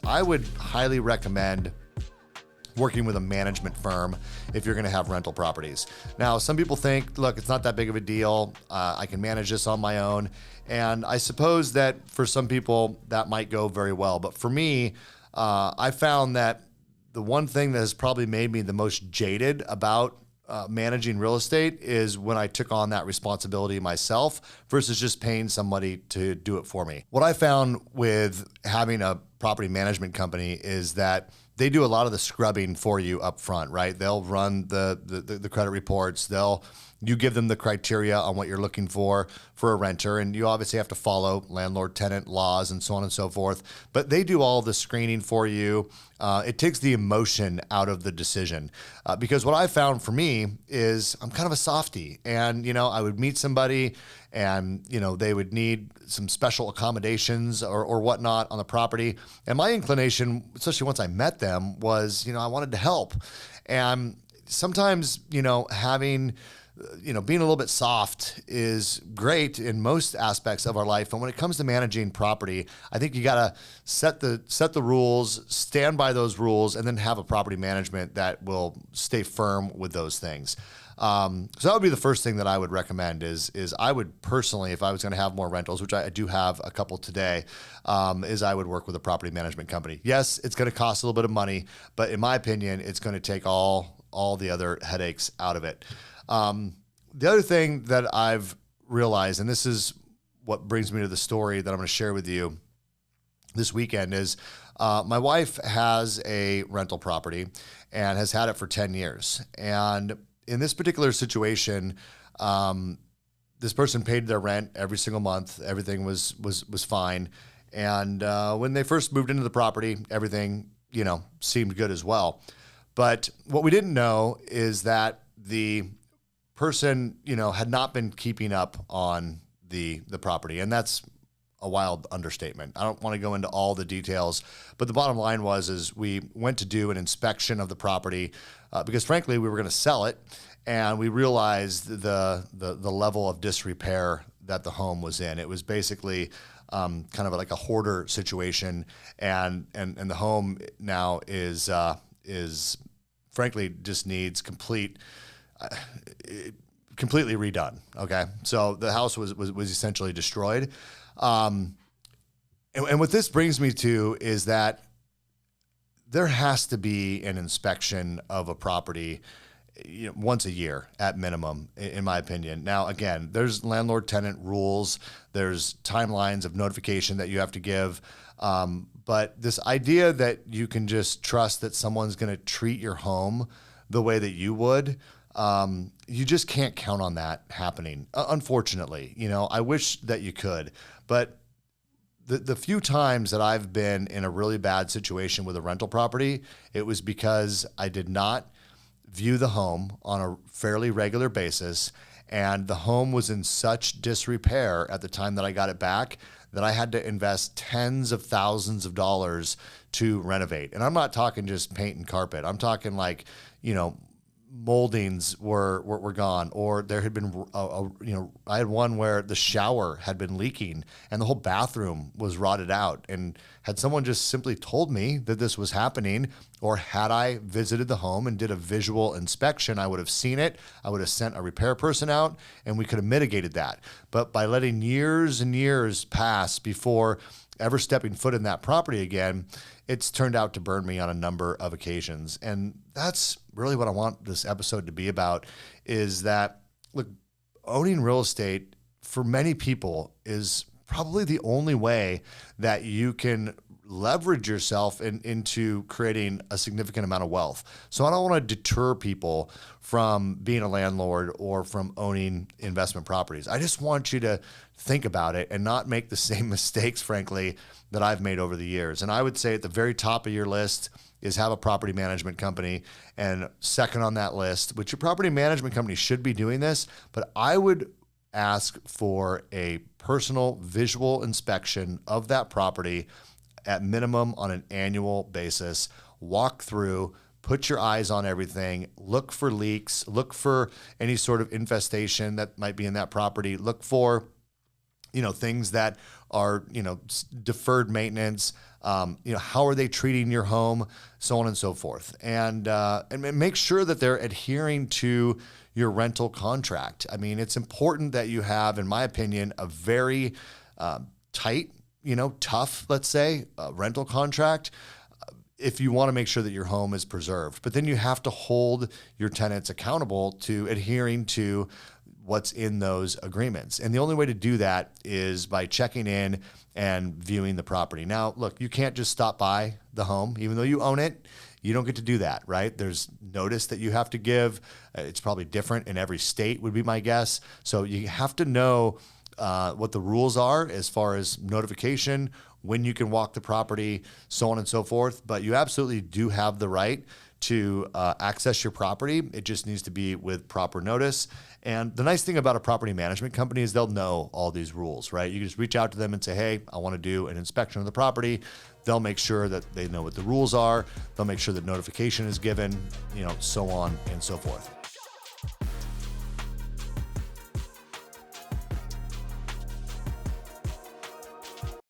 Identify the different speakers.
Speaker 1: I would highly recommend working with a management firm if you're going to have rental properties. Now, some people think, look, it's not that big of a deal. I can manage this on my own. And I suppose that for some people that might go very well. But for me, I found that the one thing that has probably made me the most jaded about managing real estate is when I took on that responsibility myself versus just paying somebody to do it for me. What I found with having a property management company is that they do a lot of the scrubbing for you up front, right? They'll run the credit reports. You give them the criteria on what you're looking for a renter, and you obviously have to follow landlord-tenant laws and so on and so forth. But they do all the screening for you. It takes the emotion out of the decision because what I found for me is I'm kind of a softie, and I would meet somebody, and they would need some special accommodations or whatnot on the property, and my inclination, especially once I met them, was I wanted to help, and sometimes having being a little bit soft is great in most aspects of our life. And when it comes to managing property, I think you got to set the rules, stand by those rules, and then have a property management that will stay firm with those things. So that would be the first thing that I would recommend is I would personally, if I was going to have more rentals, which I do have a couple today, is I would work with a property management company. Yes, it's going to cost a little bit of money, but in my opinion, it's going to take all the other headaches out of it. The other thing that I've realized, and this is what brings me to the story that I'm going to share with you this weekend, is my wife has a rental property and has had it for 10 years. And in this particular situation, this person paid their rent every single month. Everything was fine. And when they first moved into the property, everything, seemed good as well. But what we didn't know is that the person, had not been keeping up on the property. And that's a wild understatement. I don't want to go into all the details, but the bottom line is we went to do an inspection of the property because frankly, we were going to sell it. And we realized the level of disrepair that the home was in. It was basically kind of like a hoarder situation. And the home now is frankly just needs completely redone. Okay. So the house was essentially destroyed. And what this brings me to is that there has to be an inspection of a property once a year at minimum, in my opinion. Now, again, there's landlord-tenant rules. There's timelines of notification that you have to give. But this idea that you can just trust that someone's going to treat your home the way that you would, you just can't count on that happening. Unfortunately, I wish that you could, but the few times that I've been in a really bad situation with a rental property, it was because I did not view the home on a fairly regular basis, and the home was in such disrepair at the time that I got it back that I had to invest tens of thousands of dollars to renovate. And I'm not talking just paint and carpet. I'm talking like, moldings were gone, or there had been I had one where the shower had been leaking and the whole bathroom was rotted out. And had someone just simply told me that this was happening, or had I visited the home and did a visual inspection, I would have seen it. I would have sent a repair person out and we could have mitigated that. But by letting years and years pass before ever stepping foot in that property again, it's turned out to burn me on a number of occasions. And that's really what I want this episode to be about, is that, look, owning real estate for many people is probably the only way that you can leverage yourself into creating a significant amount of wealth. So I don't want to deter people from being a landlord or from owning investment properties. I just want you to think about it and not make the same mistakes, frankly, that I've made over the years. And I would say at the very top of your list is have a property management company. And second on that list, which your property management company should be doing this, but I would ask for a personal visual inspection of that property at minimum on an annual basis. Walk through, put your eyes on everything, look for leaks, look for any sort of infestation that might be in that property, look for things that are, deferred maintenance, how are they treating your home, so on and so forth. And make sure that they're adhering to your rental contract. I mean, it's important that you have, in my opinion, a very tight, tough, let's say, rental contract if you want to make sure that your home is preserved. But then you have to hold your tenants accountable to adhering to what's in those agreements. And the only way to do that is by checking in and viewing the property. Now, look, you can't just stop by the home, even though you own it. You don't get to do that, right? There's notice that you have to give. It's probably different in every state, would be my guess. So you have to know what the rules are as far as notification, when you can walk the property, so on and so forth. But you absolutely do have the right to access your property. It just needs to be with proper notice. And the nice thing about a property management company is they'll know all these rules, right? You just reach out to them and say, hey, I want to do an inspection of the property. They'll make sure that they know what the rules are. They'll make sure that notification is given, so on and so forth.